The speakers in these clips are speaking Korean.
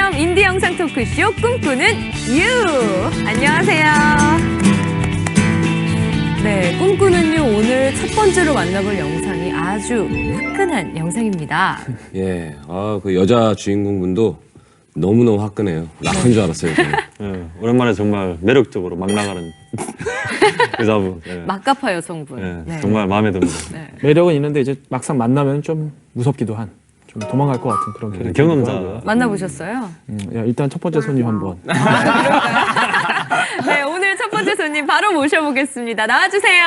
체험 인디 영상 토크쇼 꿈꾸는 유. 안녕하세요. 네, 꿈꾸는 유 오늘 첫 번째로 만나볼 영상이 아주 화끈한 영상입니다. 예, 그 여자 주인공분도 너무너무 화끈해요. 락한 줄 알았어요. 네, 오랜만에 정말 매력적으로 막 나가는 여자분. 네. 막가파 여성분. 네, 네. 정말 마음에 듭니다. 네. 매력은 있는데 이제 막상 만나면 좀 무섭기도 한, 좀 도망갈 것 같은 그런 캐릭터. 경험자. 만나보셨어요? 야, 일단 첫 번째 손님 한번. 네, 오늘 첫 번째 손님 바로 모셔보겠습니다. 나와주세요.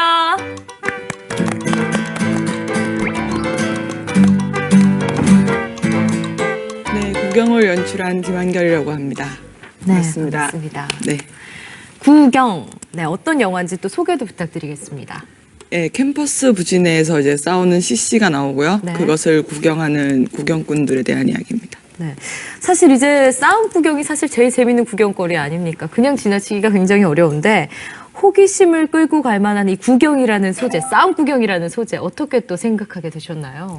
네, 구경을 연출한 김한결이라고 합니다. 반갑습니다. 반갑습니다. 네. 구경. 네, 어떤 영화인지 또 소개도 부탁드리겠습니다. 네, 캠퍼스 부지 내에서 이제 싸우는 CC가 나오고요. 네. 그것을 구경하는 구경꾼들에 대한 이야기입니다. 네. 사실 이제 싸움 구경이 사실 제일 재밌는 구경거리 아닙니까? 그냥 지나치기가 굉장히 어려운데 호기심을 끌고 갈 만한 이 구경이라는 소재, 싸움 구경이라는 소재 어떻게 또 생각하게 되셨나요?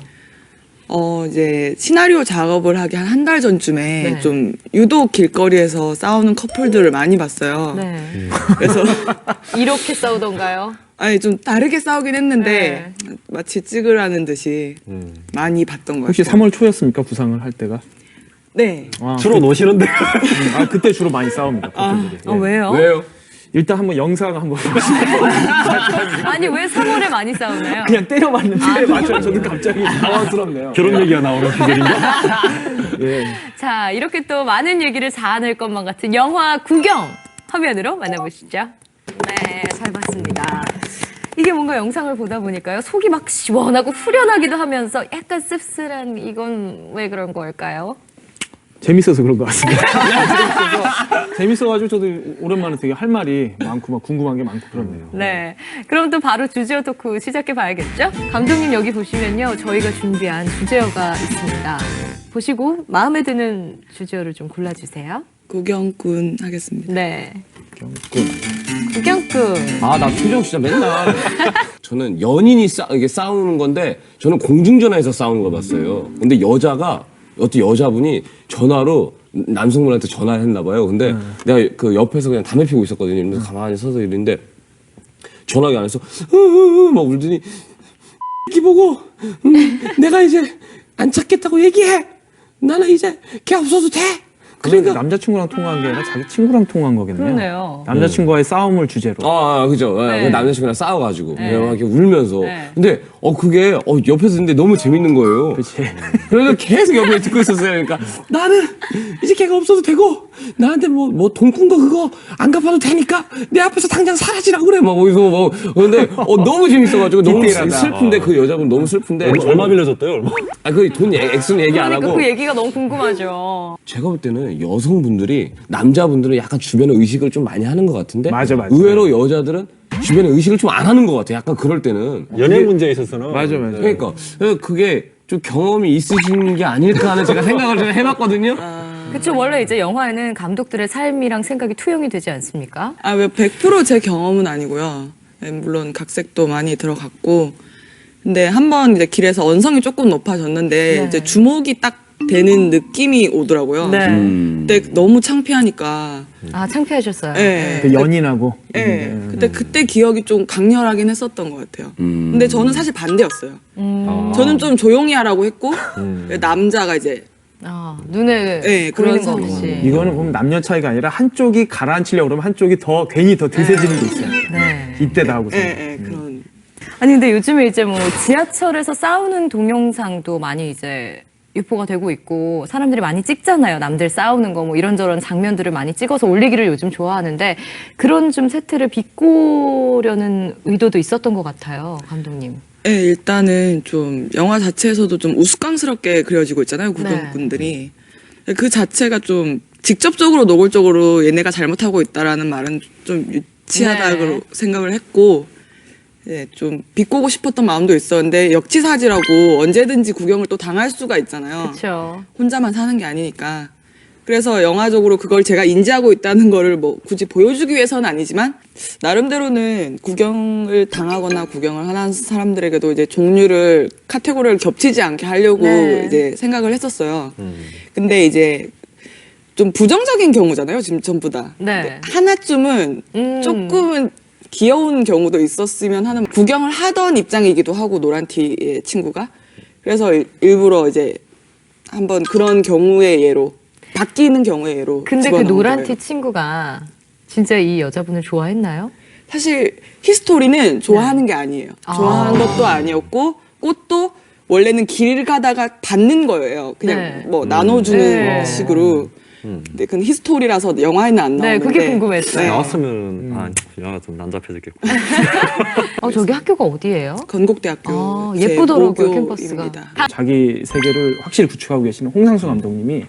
이제 시나리오 작업을 하기 한 달 전쯤에 네. 좀 유독 길거리에서 싸우는 커플들을 많이 봤어요. 네. 그래서 이렇게 싸우던가요? 아니 좀 다르게 싸우긴 했는데 마치 찍으라는 듯이 많이 봤던 것 혹시 같아요. 3월 초였습니까? 부상을 할 때가? 네. 아, 주로 노시는데. 그때 주로 많이 싸웁니다. 커플들이. 예. 왜요? 왜요? 일단 한번 영상 한번 아니 왜 3월에 많이 싸우나요? 그냥 때려 맞는 때려 맞춰 저는 갑자기 당황스럽네요. 결혼 얘기가 나오는 시절인가? 예. 자, 이렇게 또 많은 얘기를 자아낼 것만 같은 영화 구경 화면으로 만나보시죠. 네, 잘 봤습니다. 이게 뭔가 영상을 보다 보니까요, 속이 막 시원하고 후련하기도 하면서 약간 씁쓸한 이건 왜 그런 걸까요? 재밌어서 그런 것 같습니다. 재밌어가지고 저도 오랜만에 되게 할 말이 많고 막 궁금한 게 많고 그렇네요. 네, 그럼 또 바로 주제어 토크 시작해 봐야겠죠? 감독님 여기 보시면요, 저희가 준비한 주제어가 있습니다. 보시고 마음에 드는 주제어를 좀 골라주세요. 구경꾼 하겠습니다. 네. 구경꾼. 나 표정 진짜 맨날. 저는 연인이 이게 싸우는 건데, 저는 공중전화에서 싸우는 걸 봤어요. 근데 어떤 여자분이 전화로 남성분한테 전화를 했나 봐요. 근데 내가 그 옆에서 그냥 담배 피우고 있었거든요. 근데 가만히 서서 이랬는데 전화기 안에서 막 울더니 이 보고 내가 이제 안 찾겠다고 얘기해. 나는 이제 걔 없어도 돼. 그러니까 남자친구랑 통화한 게 아니라 자기 친구랑 통화한 거겠네요. 그러네요. 남자친구와의 싸움을 주제로. 그죠. 네. 남자친구랑 싸워가지고. 네. 그냥 막 이렇게 울면서. 네. 근데, 그게, 옆에서 듣는데 너무 재밌는 거예요. 그렇지. 그래서 계속 옆에 듣고 있었어요. 그러니까, 나는 이제 걔가 없어도 되고, 나한테 돈 꾼 거 그거 안 갚아도 되니까, 내 앞에서 당장 사라지라고 그래. 막 거기서 근데, 너무 재밌어가지고, 너무 디테일하다. 슬픈데, 그 여자분 너무 슬픈데. 얼마 빌려줬대요? 얼마? 그 돈 액수는 얘기 안 그러니까 하고. 그 얘기가 너무 궁금하죠. 제가 볼 때는 여성분들이 남자분들은 약간 주변에 의식을 좀 많이 하는 것 같은데 맞아. 의외로 여자들은 주변에 의식을 좀 안 하는 것 같아. 약간 그럴 때는 연애 문제에 있어서는. 맞아. 그러니까 그게 좀 경험이 있으신 게 아닐까 하는 제가 생각을 좀 해봤거든요. 그쵸, 원래 이제 영화에는 감독들의 삶이랑 생각이 투영이 되지 않습니까? 왜 100% 제 경험은 아니고요. 네, 물론 각색도 많이 들어갔고, 근데 한번 이제 길에서 언성이 조금 높아졌는데 네. 이제 주목이 딱 되는 느낌이 오더라고요. 네. 근데 너무 창피하니까. 아, 창피하셨어요. 네. 그 연인하고. 네. 그때 기억이 좀 강렬하긴 했었던 것 같아요. 근데 저는 사실 반대였어요. 저는 좀 조용히 하라고 했고 남자가 이제 눈에 네, 보이는 그런 거 상황. 없이. 이거는 보면 남녀 차이가 아니라 한쪽이 가라앉히려고 그러면 한쪽이 괜히 더 드세지는 게 있어요. 네. 이때다 하고. 그런. 아니, 근데 요즘에 이제 뭐 지하철에서 싸우는 동영상도 많이 이제 유포가 되고 있고 사람들이 많이 찍잖아요. 남들 싸우는 거 뭐 이런저런 장면들을 많이 찍어서 올리기를 요즘 좋아하는데 그런 좀 세태를 비꼬려는 의도도 있었던 것 같아요, 감독님. 네, 일단은 좀 영화 자체에서도 좀 우스꽝스럽게 그려지고 있잖아요, 구경꾼들이. 그 자체가 좀 직접적으로 노골적으로 얘네가 잘못하고 있다라는 말은 좀 유치하다고 네. 생각을 했고, 예, 좀 비꼬고 싶었던 마음도 있었는데 역지사지라고 언제든지 구경을 또 당할 수가 있잖아요. 그렇죠. 혼자만 사는 게 아니니까. 그래서 영화적으로 그걸 제가 인지하고 있다는 거를 뭐 굳이 보여주기 위해서는 아니지만 나름대로는 구경을 당하거나 구경을 하는 사람들에게도 이제 종류를 카테고리를 겹치지 않게 하려고 네. 이제 생각을 했었어요. 근데 이제 좀 부정적인 경우잖아요. 지금 전부 다. 네. 근데 하나쯤은 조금은 귀여운 경우도 있었으면 하는 구경을 하던 입장이기도 하고 노란티의 친구가 그래서 일부러 이제 한번 그런 경우의 예로 바뀌는 경우의 예로 근데 그 집어넣은 노란티 거예요. 친구가 진짜 이 여자분을 좋아했나요? 사실 히스토리는 좋아하는 게 아니에요. 좋아하는 것도 아니었고 꽃도 원래는 길 가다가 받는 거예요. 그냥 네. 뭐 나눠주는 네. 식으로. 근데 그건 히스토리라서 영화에는 안 네, 나오는데. 그게 궁금했어요. 나왔으면 영화가 좀 난잡해졌겠고. 저기 학교가 어디예요? 건국대학교 제 예쁘더라고요, 모교입니다. 캠퍼스가. 자기 세계를 확실히 구축하고 계시는 홍상수 감독님이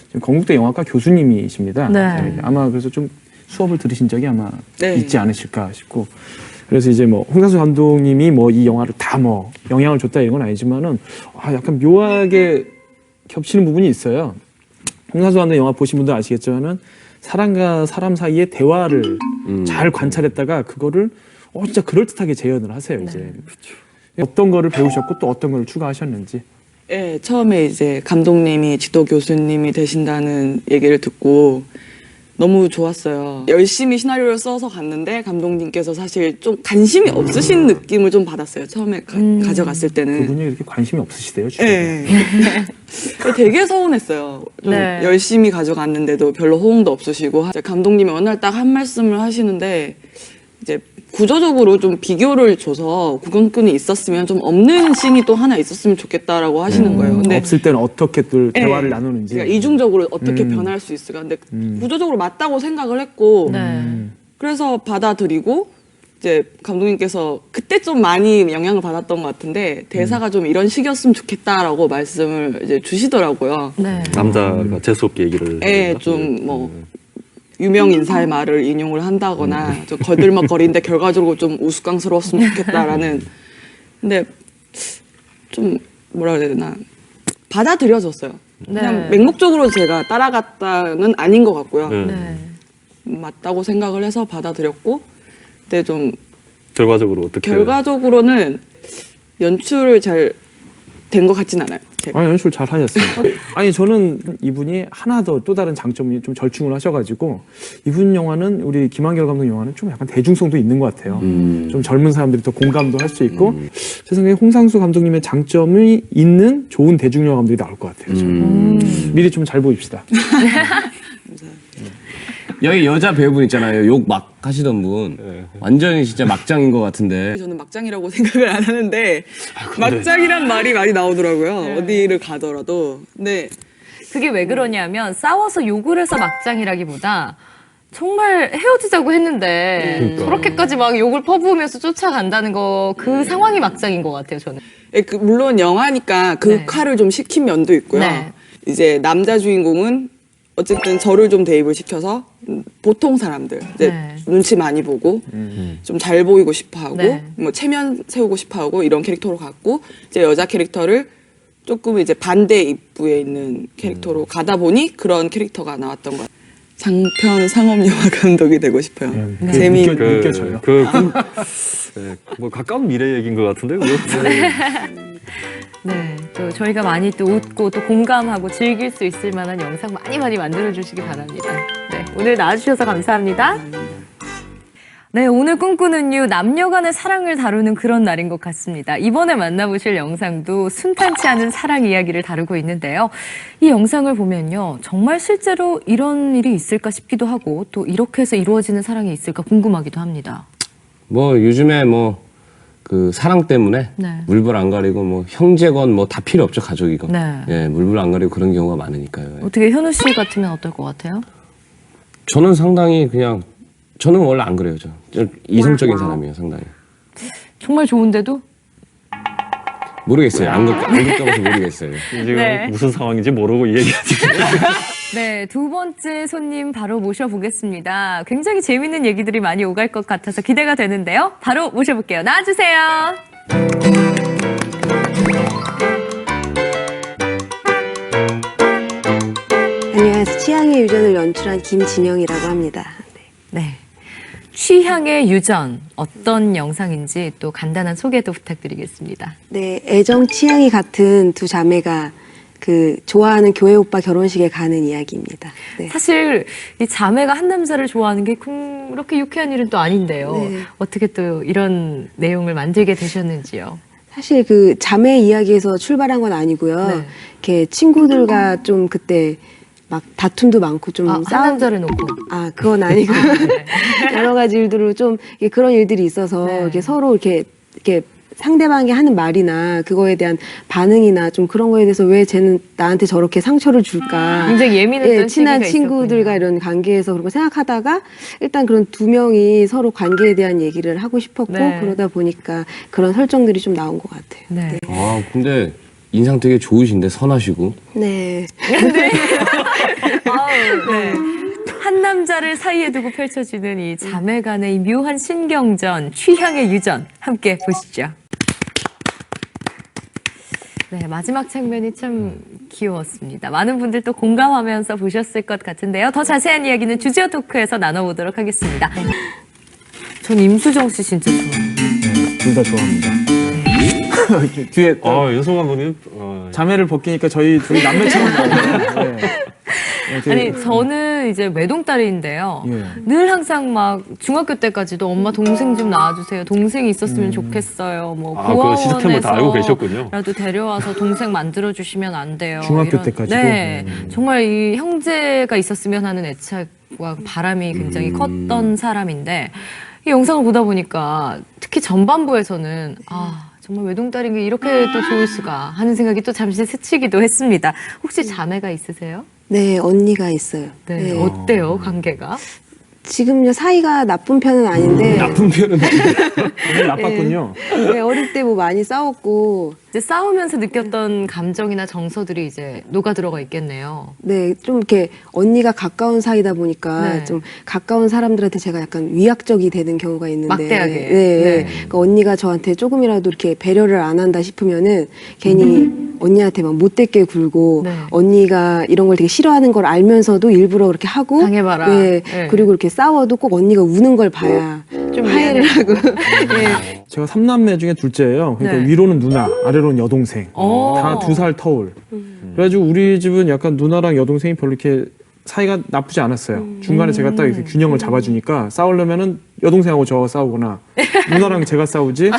지금 건국대 영화과 교수님이십니다. 네. 아마 그래서 좀 수업을 들으신 적이 아마 네. 있지 않으실까 싶고 그래서 이제 뭐 홍상수 감독님이 뭐 이 영화를 다 뭐 영향을 줬다 이런 건 아니지만은 약간 묘하게 겹치는 부분이 있어요. 홍상수 감독 영화 보신 분들 아시겠지만은 사람과 사람 사이의 대화를 잘 관찰했다가 그거를 진짜 그럴듯하게 재현을 하세요. 이제 어떤 거를 배우셨고 또 어떤 거를 추가하셨는지. 네, 처음에 이제 감독님이 지도 교수님이 되신다는 얘기를 듣고 너무 좋았어요. 열심히 시나리오를 써서 갔는데 감독님께서 사실 좀 관심이 없으신 느낌을 좀 받았어요. 처음에 가져갔을 때는. 그분이 이렇게 관심이 없으시대요. 주변에. 네. 되게 서운했어요. 좀 네. 열심히 가져갔는데도 별로 호응도 없으시고 이제 감독님이 어느 날 딱 한 말씀을 하시는데 이제 구조적으로 좀 비교를 줘서 구경꾼이 있었으면 좀 없는 씬이 또 하나 있었으면 좋겠다라고 하시는 거예요. 근데 없을 때는 어떻게 또 네. 대화를 나누는지. 그러니까 이중적으로 어떻게 변할 수 있을까. 근데 구조적으로 맞다고 생각을 했고 네. 그래서 받아들이고 이제 감독님께서 그때 좀 많이 영향을 받았던 것 같은데 대사가 좀 이런 식이었으면 좋겠다라고 말씀을 이제 주시더라고요. 네. 남자가 재수없게 얘기를. 예, 하나? 좀 뭐 유명 인사의 말을 인용을 한다거나 좀 거들먹거리는데 결과적으로 좀 우스꽝스러웠으면 좋겠다라는. 근데 좀 뭐라 그래야 되나 받아들여졌어요. 그냥 맹목적으로 제가 따라갔다는 아닌 것 같고요. 네. 네. 맞다고 생각을 해서 받아들였고, 근데 좀 결과적으로 어떻게? 결과적으로는 연출을 잘 된 것 같진 않아요. 제가. 연출 잘 하셨어요. 아니 저는 이분이 하나 더 또 다른 장점이 좀 절충을 하셔가지고 이분 영화는 우리 김한결 감독 영화는 좀 약간 대중성도 있는 것 같아요. 좀 젊은 사람들이 더 공감도 할 수 있고 제 생각에 홍상수 감독님의 장점이 있는 좋은 대중 영화 감독이 나올 것 같아요. 저는. 미리 좀 잘 보입시다. 여기 여자 배우분 있잖아요. 욕 막 하시던 분. 완전히 진짜 막장인 것 같은데. 저는 막장이라고 생각을 안 하는데 막장이란 말이 많이 나오더라고요. 어디를 가더라도. 근데 그게 왜 그러냐면 싸워서 욕을 해서 막장이라기보다 정말 헤어지자고 했는데 저렇게까지 막 욕을 퍼부으면서 쫓아간다는 거 그 상황이 막장인 것 같아요. 저는. 물론 영화니까 극화를 좀 시킨 면도 있고요. 네. 이제 남자 주인공은 어쨌든 저를 좀 대입을 시켜서 보통 사람들 이제 네. 눈치 많이 보고 좀 잘 보이고 싶어하고 네. 뭐 체면 세우고 싶어하고 이런 캐릭터로 갔고 이제 여자 캐릭터를 조금 이제 반대 입부에 있는 캐릭터로 가다 보니 그런 캐릭터가 나왔던 거예요. 장편 상업 영화 감독이 되고 싶어요. 네. 재미 느껴져요. 뭐 가까운 미래 얘기인 것 같은데. 그거? 네, 또 저희가 많이 또 웃고 또 공감하고 즐길 수 있을 만한 영상 많이 만들어 주시기 바랍니다. 네, 오늘 나와주셔서 감사합니다. 네, 오늘 꿈꾸는 이유 남녀 간의 사랑을 다루는 그런 날인 것 같습니다. 이번에 만나보실 영상도 순탄치 않은 사랑 이야기를 다루고 있는데요. 이 영상을 보면요, 정말 실제로 이런 일이 있을까 싶기도 하고 또 이렇게 해서 이루어지는 사랑이 있을까 궁금하기도 합니다. 뭐 요즘에 뭐 그 사랑 때문에 네. 물불 안 가리고 뭐 형제건 뭐 다 필요 없죠, 가족이건. 네. 예, 물불 안 가리고 그런 경우가 많으니까요. 예. 어떻게 현우 씨 같으면 어떨 것 같아요? 저는 상당히 그냥 저는 원래 안 그래요. 좀 이성적인 사람이에요, 상당히. 정말 좋은데도? 모르겠어요. 안 겪어봐서 모르겠어요. 지금 네. 무슨 상황인지 모르고 이 얘기하지. 네, 두 번째 손님 바로 모셔보겠습니다. 굉장히 재밌는 얘기들이 많이 오갈 것 같아서 기대가 되는데요. 바로 모셔볼게요. 나와주세요. 안녕하세요. 취향의 유전을 연출한 김진영이라고 합니다. 네. 취향의 유전, 어떤 영상인지 또 간단한 소개도 부탁드리겠습니다. 네, 애정 취향이 같은 두 자매가 그 좋아하는 교회 오빠 결혼식에 가는 이야기입니다. 네. 사실 이 자매가 한 남자를 좋아하는 게 그렇게 유쾌한 일은 또 아닌데요. 네. 어떻게 또 이런 내용을 만들게 되셨는지요? 사실 그 자매 이야기에서 출발한 건 아니고요. 네. 이렇게 친구들과 좀 그때 막 다툼도 많고 좀 한 남자를 놓고. 그건 아니고 여러 가지 일들로 좀 이렇게 그런 일들이 있어서 네. 이렇게 서로 이렇게 상대방이 하는 말이나 그거에 대한 반응이나 좀 그런 거에 대해서 왜 쟤는 나한테 저렇게 상처를 줄까? 굉장히 예민했던 친한 시기가 친구들과 있었군요. 이런 관계에서 그런 거 생각하다가 일단 그런 두 명이 서로 관계에 대한 얘기를 하고 싶었고 네. 그러다 보니까 그런 설정들이 좀 나온 것 같아요. 네. 아, 근데 인상 되게 좋으신데, 선하시고. 네. 아우, 네. 한 남자를 사이에 두고 펼쳐지는 이 자매 간의 이 묘한 신경전, 취향의 유전 함께 보시죠. 네, 마지막 장면이 참 귀여웠습니다. 많은 분들 또 공감하면서 보셨을 것 같은데요. 더 자세한 이야기는 주제어 토크에서 나눠보도록 하겠습니다. 전 임수정 씨 진짜 좋아해요. 네, 둘 다 좋아합니다. 뒤에 윤성 감독님 자매를 벗기니까 저희 둘이 남매처럼 나오네요. 네. 아니 저는 이제 외동딸인데요. 예. 늘 항상 막 중학교 때까지도 엄마 동생 좀 낳아주세요. 동생이 있었으면 좋겠어요. 뭐 그 시스템을 다 알고 계셨군요. 라도 데려와서 동생 만들어 주시면 안 돼요. 중학교 때까지도? 네, 정말 이 형제가 있었으면 하는 애착과 바람이 굉장히 컸던 사람인데 이 영상을 보다 보니까 특히 전반부에서는 정말 외동딸인 게 이렇게 또 좋을 수가 하는 생각이 또 잠시 스치기도 했습니다. 혹시 자매가 있으세요? 네, 언니가 있어요. 네. 네. 어때요, 관계가? 지금요, 사이가 나쁜 편은 아닌데. 나쁜 표현은 되게 나빴군요. 네, 어릴 때 뭐 많이 싸웠고. 이제 싸우면서 느꼈던 감정이나 정서들이 이제 녹아 들어가 있겠네요. 네, 좀 이렇게 언니가 가까운 사이다 보니까 네. 좀 가까운 사람들한테 제가 약간 위약적이 되는 경우가 있는데. 막대하게. 네. 네. 그러니까 언니가 저한테 조금이라도 이렇게 배려를 안 한다 싶으면은 괜히 언니한테 막 못되게 굴고 네. 언니가 이런 걸 되게 싫어하는 걸 알면서도 일부러 그렇게 하고. 당해봐라. 네. 네. 그리고 이렇게 싸워도 꼭 언니가 우는 걸 봐야 좀 화해를 하고. 네. 제가 3남매 중에 둘째예요. 그러니까 네. 위로는 누나, 아래로는 여동생. 다 2살 터울. 그래가지고 우리 집은 약간 누나랑 여동생이 별로 이렇게 사이가 나쁘지 않았어요. 중간에 제가 딱 이렇게 균형을 잡아주니까 싸우려면은 여동생하고 저 싸우거나 누나랑 제가 싸우지.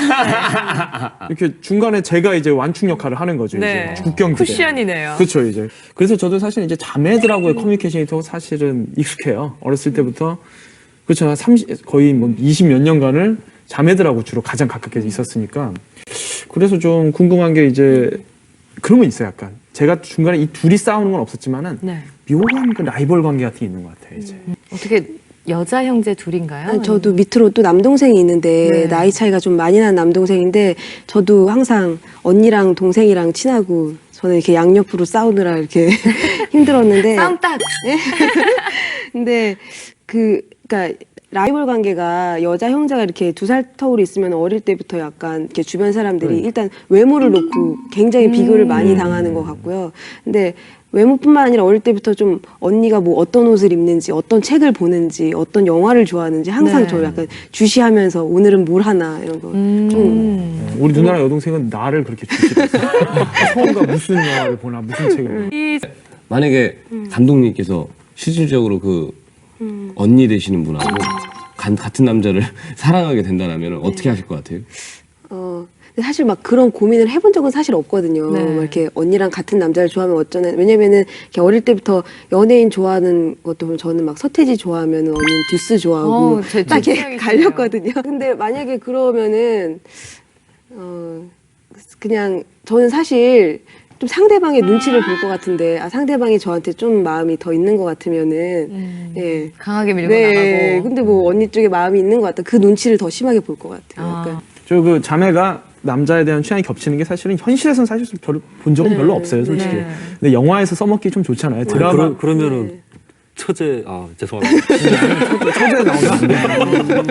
이렇게 중간에 제가 이제 완충 역할을 하는 거죠. 네. 이제 국경지대. 쿠션이네요. 그렇죠, 이제. 그래서 저도 사실 이제 자매들하고의 커뮤니케이션이 더 사실은 익숙해요. 어렸을 때부터. 그렇죠. 한 30, 거의 뭐 20몇 년간을 자매들하고 주로 가장 가깝게 있었으니까. 그래서 좀 궁금한 게 이제 그런 거 있어요, 약간. 제가 중간에 이 둘이 싸우는 건 없었지만은 네. 묘한 그 라이벌 관계 같은 게 있는 것 같아요, 이제. 어떻게 여자 형제 둘인가요? 저도 밑으로 또 남동생이 있는데 네. 나이 차이가 좀 많이 나는 남동생인데 저도 항상 언니랑 동생이랑 친하고 저는 이렇게 양옆으로 싸우느라 이렇게 힘들었는데 싸움 딱. 근데 그러니까 라이벌 관계가 여자 형제가 이렇게 2살 터울이 있으면 어릴 때부터 약간 이렇게 주변 사람들이 일단 외모를 놓고 굉장히 비교를 많이 당하는 것 같고요. 근데 외모뿐만 아니라 어릴 때부터 좀 언니가 뭐 어떤 옷을 입는지, 어떤 책을 보는지, 어떤 영화를 좋아하는지 항상 네. 저 약간 주시하면서 오늘은 뭘 하나 이런 거. 좀 우리 누나랑 여동생은 나를 그렇게 주시했어요. 서우가 무슨 영화를 보나, 무슨 책을 보나. 이 만약에 감독님께서 실질적으로 그 언니 되시는 분하고 같은 남자를 사랑하게 된다면 어떻게 하실 것 같아요? 근데 사실 막 그런 고민을 해본 적은 사실 없거든요. 네. 막 이렇게 언니랑 같은 남자를 좋아하면 어쩌나. 왜냐면은 이렇게 어릴 때부터 연예인 좋아하는 것도 보면 저는 막 서태지 좋아하면 언니는 듀스 좋아하고 제 딱 이렇게 취향이시네요. 갈렸거든요. 근데 만약에 그러면은 그냥 저는 사실 좀 상대방의 눈치를 볼 것 같은데 상대방이 저한테 좀 마음이 더 있는 것 같으면은 예. 강하게 밀고 네. 나가고. 근데 뭐 언니 쪽에 마음이 있는 것 같다. 그 눈치를 더 심하게 볼 것 같아요. 약간. 저 그 자매가 남자에 대한 취향이 겹치는 게 사실은 현실에서는 사실 별로 본 적은 별로 없어요, 솔직히. 네. 근데 영화에서 써먹기 좀 좋잖아요. 드라마 그러면은 처제 죄송합니다. 초대에 나오면 안 돼요.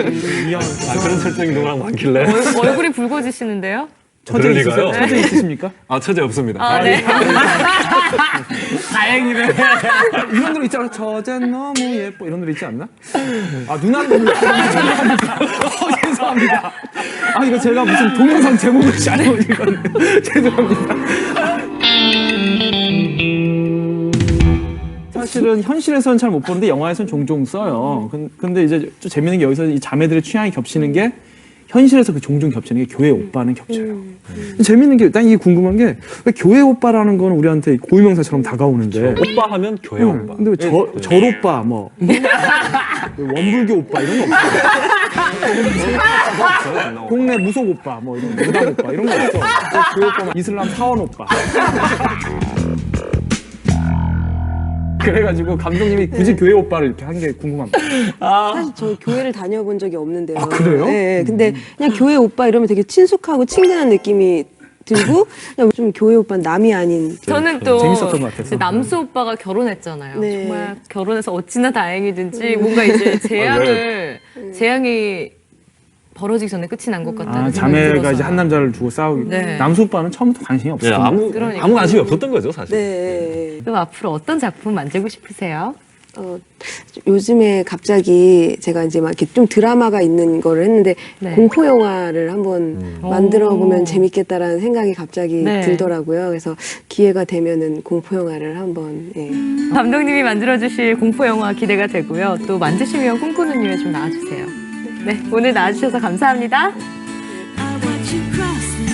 위험. 그런 설정이 누구랑 많길래 얼굴이 붉어지시는데요? 처제 그럴 있으세요? 리가요? 처제 있으십니까? 처제 없습니다. 아, 네. 이런 노래 있잖아. 처제는 너무 예뻐. 이런 노래 있지 않나? 누나는 너무 예뻐. 죄송합니다. 이거 제가 무슨 동영상 제목을 잘못 읽었네. 죄송합니다. 사실은 현실에서는 잘 못 보는데 영화에서는 종종 써요. 근데 이제 좀 재밌는 게 여기서 이 자매들의 취향이 겹치는 게 현실에서 그 종종 겹치는 게 교회 오빠는 겹쳐요. 재밌는 게 난 이게 궁금한 게 왜 교회 오빠라는 건 우리한테 고유명사처럼 다가오는데 오빠 하면 교회 오빠. 근데 왜 절 오빠 뭐 원불교 오빠 이런 거 없어요. 동네 무속 오빠 뭐 이런 거, 무당 오빠 이런 거 없어. 교회 오빠 이슬람 사원 오빠. 그래가지고 감독님이 굳이 교회 오빠를 이렇게 한 게 궁금합니다. 사실 저 교회를 다녀본 적이 없는데요. 아, 그래요? 네, 근데 그냥 교회 오빠 이러면 되게 친숙하고 친근한 느낌이 들고 그냥 좀 교회 오빠는 남이 아닌. 저는 또 재밌었던 것 같아서. 이제 남수 오빠가 결혼했잖아요. 네. 정말 결혼해서 어찌나 다행이든지 뭔가 이제 재앙이 벌어지기 전에 끝이 난 것 같다는 아, 생각이 자매가 들어서. 이제 한 남자를 두고 싸우기. 네. 남수 오빠는 처음부터 관심이 예, 없었어요. 아무 관심이 없었던 거죠, 사실. 네. 그럼 앞으로 어떤 작품 만들고 싶으세요? 요즘에 갑자기 제가 이제 막 이렇게 좀 드라마가 있는 거를 했는데 네. 공포 영화를 한번 만들어 보면 재밌겠다라는 생각이 갑자기 네. 들더라고요. 그래서 기회가 되면은 공포 영화를 한번 예. 감독님이 만들어주실 공포 영화 기대가 되고요. 또 만드시면 꿈꾸는 이유에 좀 나와주세요. 네, 오늘 나와주셔서 감사합니다.